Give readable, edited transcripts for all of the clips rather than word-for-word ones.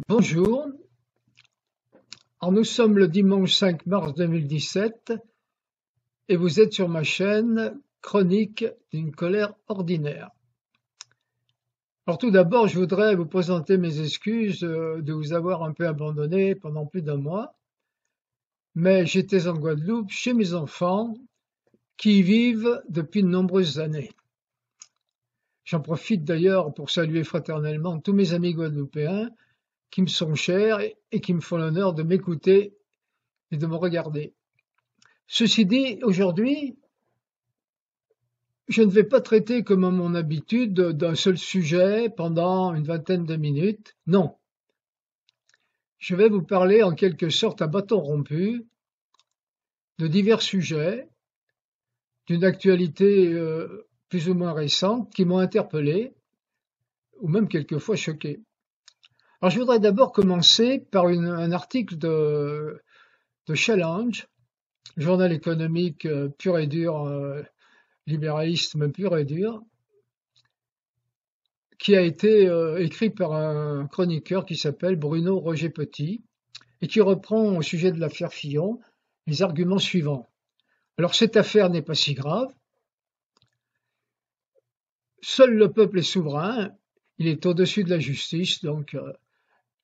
Bonjour, alors nous sommes le dimanche 5 mars 2017 et vous êtes sur ma chaîne Chronique d'une colère ordinaire. Alors tout d'abord, je voudrais vous présenter mes excuses de vous avoir un peu abandonné pendant plus d'un mois, mais j'étais en Guadeloupe chez mes enfants qui y vivent depuis de nombreuses années. J'en profite d'ailleurs pour saluer fraternellement tous mes amis guadeloupéens qui me sont chers et qui me font l'honneur de m'écouter et de me regarder. Ceci dit, aujourd'hui, je ne vais pas traiter comme à mon habitude d'un seul sujet pendant une vingtaine de minutes. Non. Je vais vous parler en quelque sorte à bâton rompu de divers sujets, d'une actualité plus ou moins récente qui m'ont interpellé ou même quelquefois choqué. Alors je voudrais d'abord commencer par un article de Challenge, journal économique pur et dur, libéralisme pur et dur, qui a été écrit par un chroniqueur qui s'appelle Bruno Roger Petit et qui reprend au sujet de l'affaire Fillon les arguments suivants. Alors cette affaire n'est pas si grave, seul le peuple est souverain, il est au-dessus de la justice, donc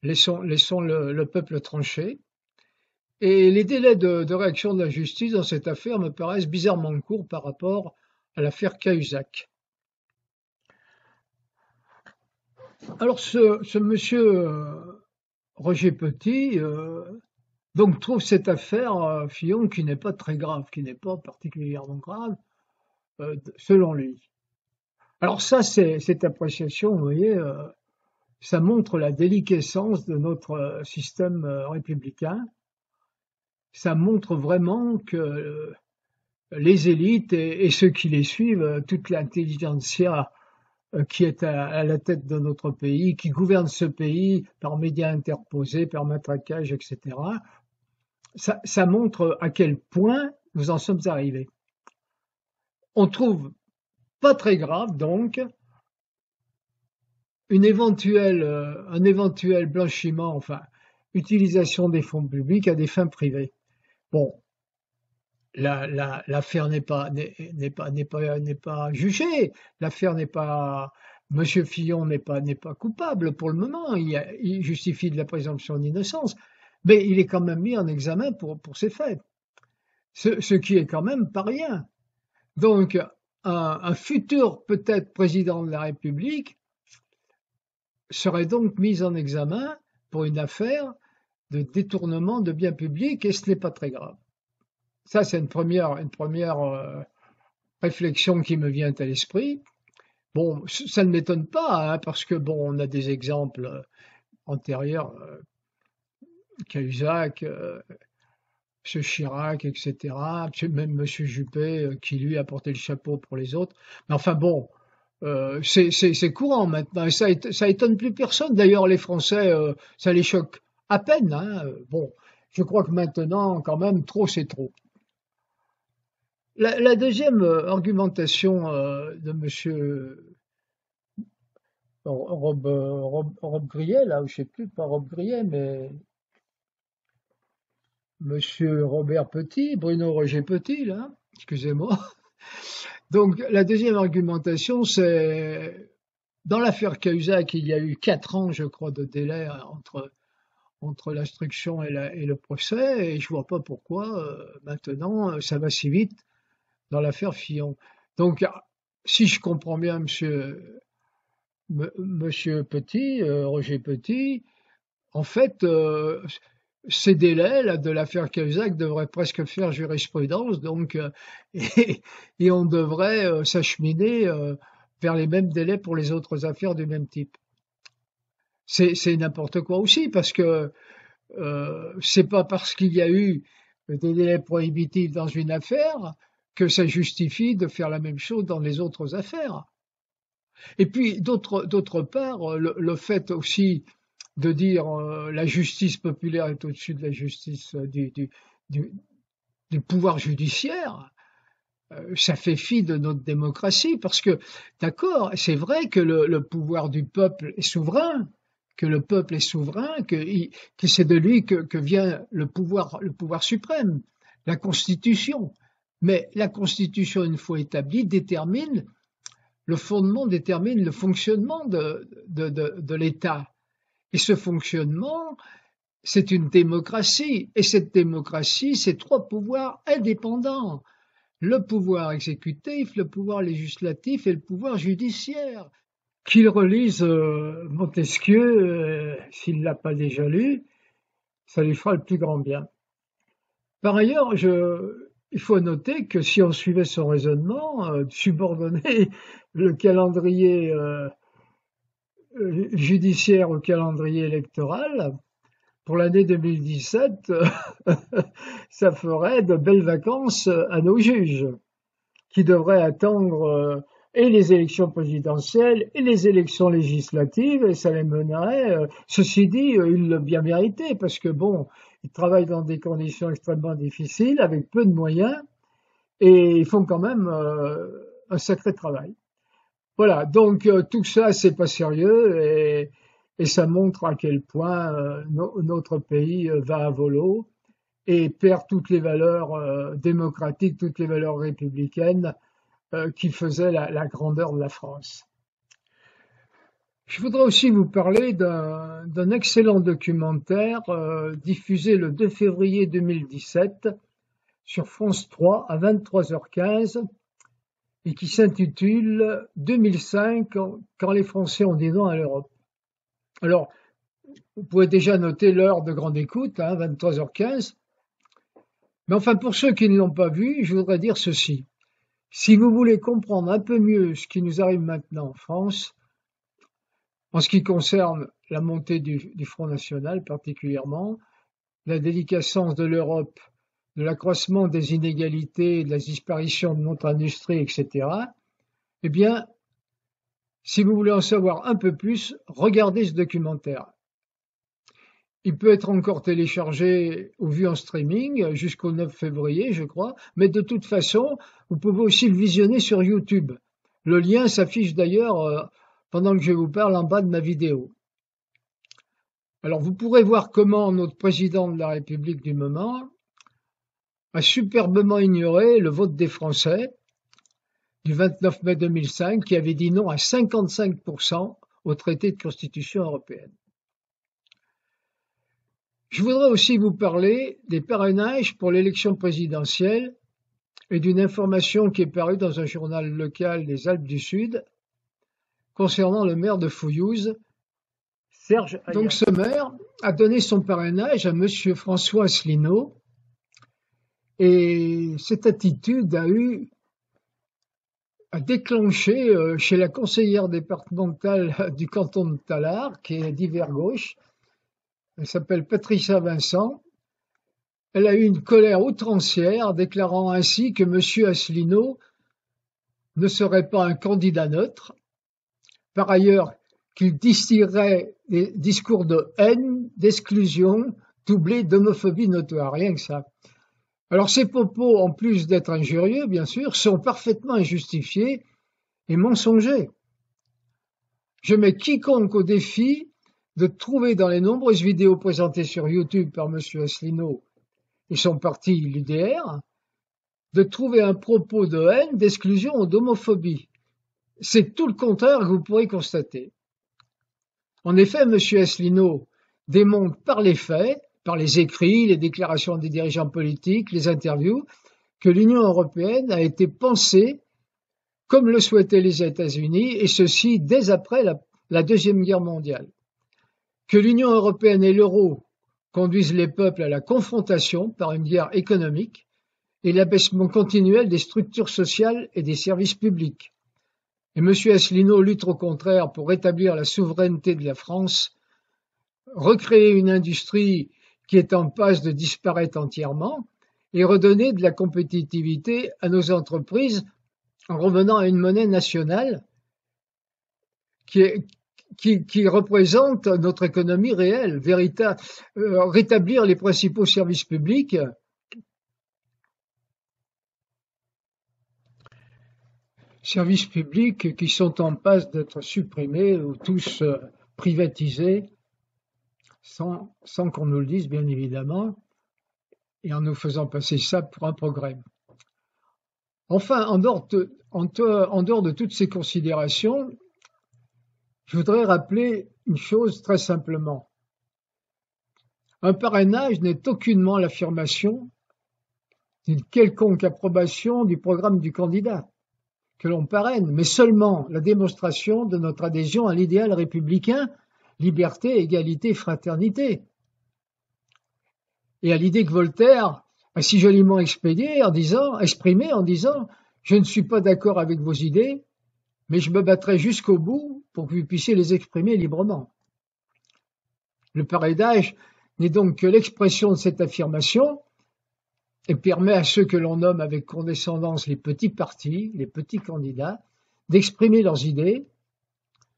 laissons le peuple trancher. Et les délais de réaction de la justice dans cette affaire me paraissent bizarrement courts par rapport à l'affaire Cahuzac. Alors ce monsieur Roger Petit donc trouve cette affaire Fillon qui n'est pas très grave, qui n'est pas particulièrement grave selon lui. Alors ça, cette appréciation, vous voyez, ça montre la déliquescence de notre système républicain. Ça montre vraiment que les élites et ceux qui les suivent, toute l'intelligentsia qui est à la tête de notre pays, qui gouverne ce pays par médias interposés, par matraquage, etc., ça montre à quel point nous en sommes arrivés. On trouve pas très grave, donc, un éventuel blanchiment, enfin, utilisation des fonds publics à des fins privées. Bon, l'affaire n'est pas jugée. L'affaire n'est pas, Monsieur Fillon n'est pas coupable pour le moment. Il justifie de la présomption d'innocence, mais il est quand même mis en examen pour ces faits. Ce qui est quand même pas rien. Donc, un futur peut-être président de la République serait donc mis en examen pour une affaire de détournement de biens publics et ce n'est pas très grave. Ça, c'est une première réflexion qui me vient à l'esprit. Bon, ça ne m'étonne pas, hein, parce que bon, on a des exemples antérieurs, Cahuzac, M. Chirac, etc., même M. Juppé, qui lui a porté le chapeau pour les autres. Mais enfin bon, c'est courant maintenant, et ça étonne plus personne. D'ailleurs, les Français, ça les choque à peine. Hein. Bon, je crois que maintenant, quand même, trop c'est trop. La deuxième argumentation de Monsieur Rob Grillet, là, je sais plus, pas Rob Grillet, mais Monsieur Robert Petit, Bruno Roger Petit, là, excusez-moi. Donc, la deuxième argumentation, c'est dans l'affaire Cahuzac, il y a eu 4 ans, je crois, de délai entre l'instruction et le procès, et je vois pas pourquoi maintenant ça va si vite dans l'affaire Fillon. Donc, si je comprends bien, Monsieur Petit, Roger Petit, en fait, ces délais là de l'affaire Cahuzac devraient presque faire jurisprudence, donc et on devrait s'acheminer vers les mêmes délais pour les autres affaires du même type. C'est n'importe quoi aussi, parce que c'est pas parce qu'il y a eu des délais prohibitifs dans une affaire que ça justifie de faire la même chose dans les autres affaires. Et puis d'autre part, le fait aussi de dire la justice populaire est au-dessus de la justice du pouvoir judiciaire, ça fait fi de notre démocratie, parce que, d'accord, c'est vrai que le pouvoir du peuple est souverain, que le peuple est souverain, que c'est de lui que vient le pouvoir suprême, la Constitution. Mais la Constitution, une fois établie, détermine le fondement, détermine le fonctionnement de l'État. Et ce fonctionnement, c'est une démocratie. Et cette démocratie, c'est trois pouvoirs indépendants. Le pouvoir exécutif, le pouvoir législatif et le pouvoir judiciaire. Qu'il relise Montesquieu, s'il ne l'a pas déjà lu, ça lui fera le plus grand bien. Par ailleurs, il faut noter que si on suivait son raisonnement, subordonner le calendrier judiciaire au calendrier électoral, pour l'année 2017, ça ferait de belles vacances à nos juges, qui devraient attendre et les élections présidentielles et les élections législatives, et ça les mènerait, ceci dit, ils l'ont bien mérité, parce que bon, ils travaillent dans des conditions extrêmement difficiles, avec peu de moyens, et ils font quand même un sacré travail. Voilà, donc tout ça, c'est pas sérieux, et ça montre à quel point notre pays va à volo et perd toutes les valeurs démocratiques, toutes les valeurs républicaines qui faisaient la grandeur de la France. Je voudrais aussi vous parler d'un excellent documentaire diffusé le 2 février 2017 sur France 3 à 23h15 et qui s'intitule 2005 quand les Français ont dit non à l'Europe. Alors, vous pouvez déjà noter l'heure de grande écoute, 23h15. Mais enfin, pour ceux qui ne l'ont pas vu, je voudrais dire ceci. Si vous voulez comprendre un peu mieux ce qui nous arrive maintenant en France, en ce qui concerne la montée du Front National particulièrement, la déliquescence de l'Europe, de l'accroissement des inégalités, de la disparition de notre industrie, etc., eh bien, si vous voulez en savoir un peu plus, regardez ce documentaire. Il peut être encore téléchargé ou vu en streaming jusqu'au 9 février, je crois, mais de toute façon, vous pouvez aussi le visionner sur YouTube. Le lien s'affiche d'ailleurs pendant que je vous parle en bas de ma vidéo. Alors vous pourrez voir comment notre président de la République du moment a superbement ignoré le vote des Français du 29 mai 2005 qui avait dit non à 55% au traité de constitution européenne. Je voudrais aussi vous parler des parrainages pour l'élection présidentielle et d'une information qui est parue dans un journal local des Alpes du Sud concernant le maire de Fouillouse, Serge Hayat. Donc ce maire a donné son parrainage à monsieur François Asselineau et cette attitude a déclenché chez la conseillère départementale du canton de Tallard, qui est d'hiver gauche, elle s'appelle Patricia Vincent. Elle a eu une colère outrancière, déclarant ainsi que M. Asselineau ne serait pas un candidat neutre. Par ailleurs, qu'il distillerait des discours de haine, d'exclusion, doublés d'homophobie notoire, rien que ça. Alors ces propos, en plus d'être injurieux, bien sûr, sont parfaitement injustifiés et mensongers. Je mets quiconque au défi de trouver dans les nombreuses vidéos présentées sur YouTube par M. Asselineau et son parti l'UDR, de trouver un propos de haine, d'exclusion ou d'homophobie. C'est tout le contraire que vous pourrez constater. En effet, M. Asselineau démontre par les faits, par les écrits, les déclarations des dirigeants politiques, les interviews, que l'Union européenne a été pensée comme le souhaitaient les États-Unis, et ceci dès après la Deuxième Guerre mondiale. Que l'Union européenne et l'euro conduisent les peuples à la confrontation par une guerre économique et l'abaissement continuel des structures sociales et des services publics. Et M. Asselineau lutte au contraire pour rétablir la souveraineté de la France, recréer une industrie qui est en passe de disparaître entièrement et redonner de la compétitivité à nos entreprises en revenant à une monnaie nationale qui représente notre économie réelle, rétablir les principaux services publics, qui sont en passe d'être supprimés ou tous privatisés sans qu'on nous le dise, bien évidemment, et en nous faisant passer ça pour un progrès. Enfin, en dehors de toutes ces considérations, je voudrais rappeler une chose très simplement. Un parrainage n'est aucunement l'affirmation d'une quelconque approbation du programme du candidat que l'on parraine, mais seulement la démonstration de notre adhésion à l'idéal républicain, liberté, égalité, fraternité. Et à l'idée que Voltaire a si joliment exprimée en disant « Je ne suis pas d'accord avec vos idées, mais je me battrai jusqu'au bout pour que vous puissiez les exprimer librement. » Le parrainage n'est donc que l'expression de cette affirmation et permet à ceux que l'on nomme avec condescendance les petits partis, les petits candidats, d'exprimer leurs idées,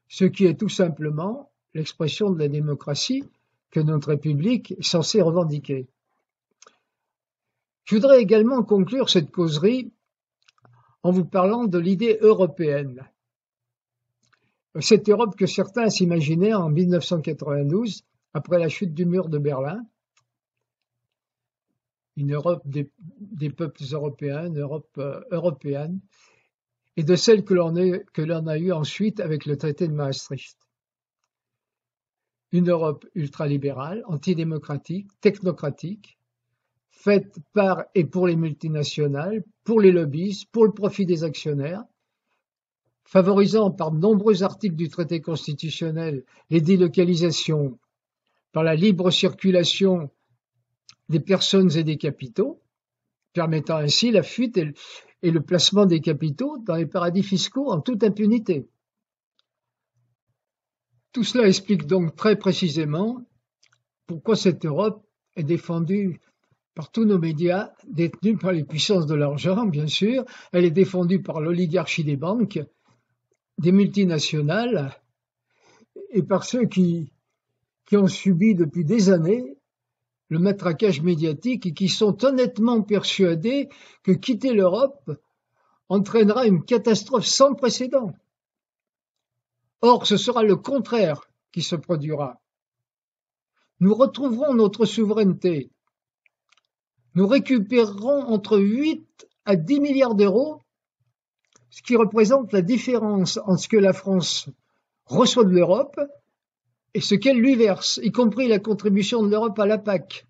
ce qui est tout simplement l'expression de la démocratie que notre République est censée revendiquer. Je voudrais également conclure cette causerie en vous parlant de l'idée européenne. Cette Europe que certains s'imaginaient en 1992, après la chute du mur de Berlin, une Europe des peuples européens, une Europe européenne, et de celle que l'on a eue ensuite avec le traité de Maastricht. Une Europe ultralibérale, antidémocratique, technocratique, faite par et pour les multinationales, pour les lobbies, pour le profit des actionnaires, favorisant par de nombreux articles du traité constitutionnel les délocalisations, par la libre circulation des personnes et des capitaux, permettant ainsi la fuite et le placement des capitaux dans les paradis fiscaux en toute impunité. Tout cela explique donc très précisément pourquoi cette Europe est défendue par tous nos médias, détenus par les puissances de l'argent, bien sûr. Elle est défendue par l'oligarchie des banques, des multinationales, et par ceux qui ont subi depuis des années le matraquage médiatique et qui sont honnêtement persuadés que quitter l'Europe entraînera une catastrophe sans précédent. Or, ce sera le contraire qui se produira. Nous retrouverons notre souveraineté. Nous récupérerons entre 8 à 10 milliards d'euros, ce qui représente la différence entre ce que la France reçoit de l'Europe et ce qu'elle lui verse, y compris la contribution de l'Europe à la PAC.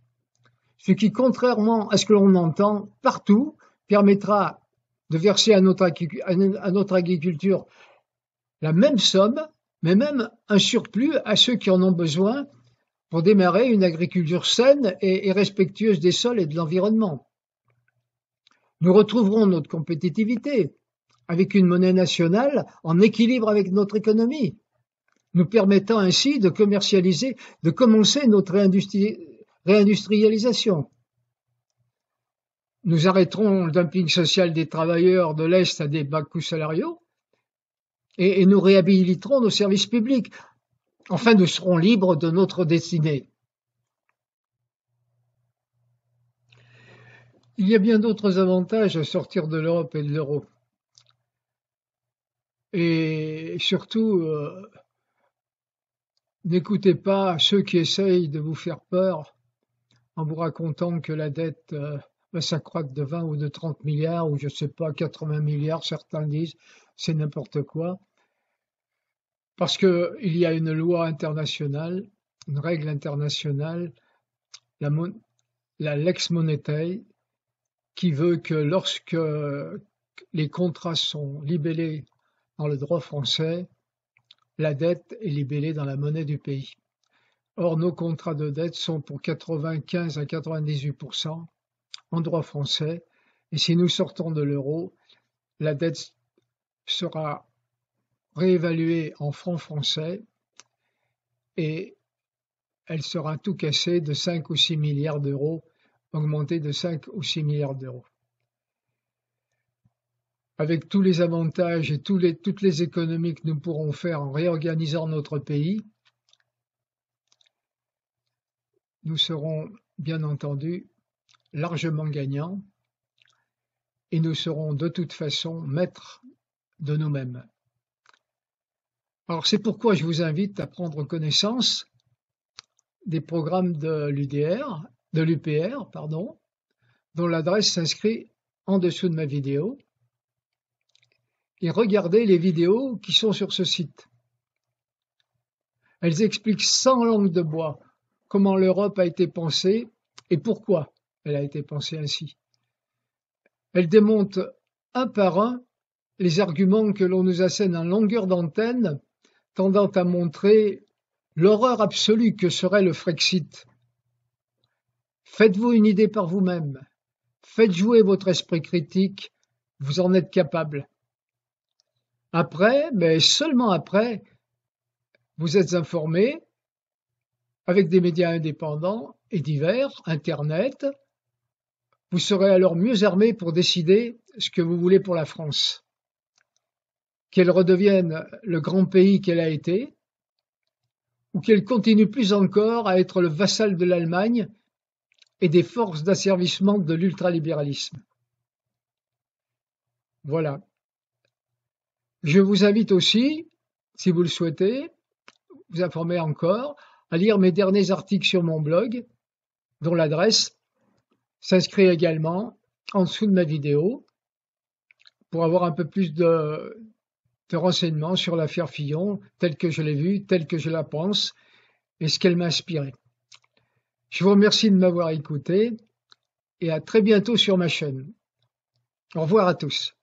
Ce qui, contrairement à ce que l'on entend partout, permettra de verser à notre agriculture la même somme, mais même un surplus à ceux qui en ont besoin pour démarrer une agriculture saine et respectueuse des sols et de l'environnement. Nous retrouverons notre compétitivité avec une monnaie nationale en équilibre avec notre économie, nous permettant ainsi de commencer notre réindustrialisation. Nous arrêterons le dumping social des travailleurs de l'Est à des bas coûts salariaux et nous réhabiliterons nos services publics. Enfin, nous serons libres de notre destinée. Il y a bien d'autres avantages à sortir de l'Europe et de l'euro. Et surtout, n'écoutez pas ceux qui essayent de vous faire peur en vous racontant que la dette va s'accroître de 20 ou de 30 milliards ou je sais pas, 80 milliards, certains disent, c'est n'importe quoi. Parce que il y a une loi internationale, une règle internationale, la lex monetae, qui veut que lorsque les contrats sont libellés dans le droit français, la dette est libellée dans la monnaie du pays. Or, nos contrats de dette sont pour 95 à 98% en droit français, et si nous sortons de l'euro, la dette sera réévaluée en francs français et elle sera tout cassée de 5 ou 6 milliards d'euros, augmentée de 5 ou 6 milliards d'euros. Avec tous les avantages et toutes les économies que nous pourrons faire en réorganisant notre pays, nous serons bien entendu largement gagnants et nous serons de toute façon maîtres de nous-mêmes. Alors c'est pourquoi je vous invite à prendre connaissance des programmes de l'UPR, pardon, dont l'adresse s'inscrit en dessous de ma vidéo, et regardez les vidéos qui sont sur ce site. Elles expliquent sans langue de bois comment l'Europe a été pensée et pourquoi elle a été pensée ainsi. Elles démontent un par un les arguments que l'on nous assène en longueur d'antenne, tendant à montrer l'horreur absolue que serait le Frexit. Faites-vous une idée par vous-même, faites jouer votre esprit critique, vous en êtes capable. Après, mais seulement après, vous êtes informé avec des médias indépendants et divers, Internet. Vous serez alors mieux armé pour décider ce que vous voulez pour la France. Qu'elle redevienne le grand pays qu'elle a été, ou qu'elle continue plus encore à être le vassal de l'Allemagne et des forces d'asservissement de l'ultralibéralisme. Voilà. Je vous invite aussi, si vous le souhaitez, vous informer encore, à lire mes derniers articles sur mon blog, dont l'adresse s'inscrit également en dessous de ma vidéo, pour avoir un peu plus de renseignements sur l'affaire Fillon, telle que je l'ai vue, telle que je la pense, et ce qu'elle m'a inspiré. Je vous remercie de m'avoir écouté, et à très bientôt sur ma chaîne. Au revoir à tous.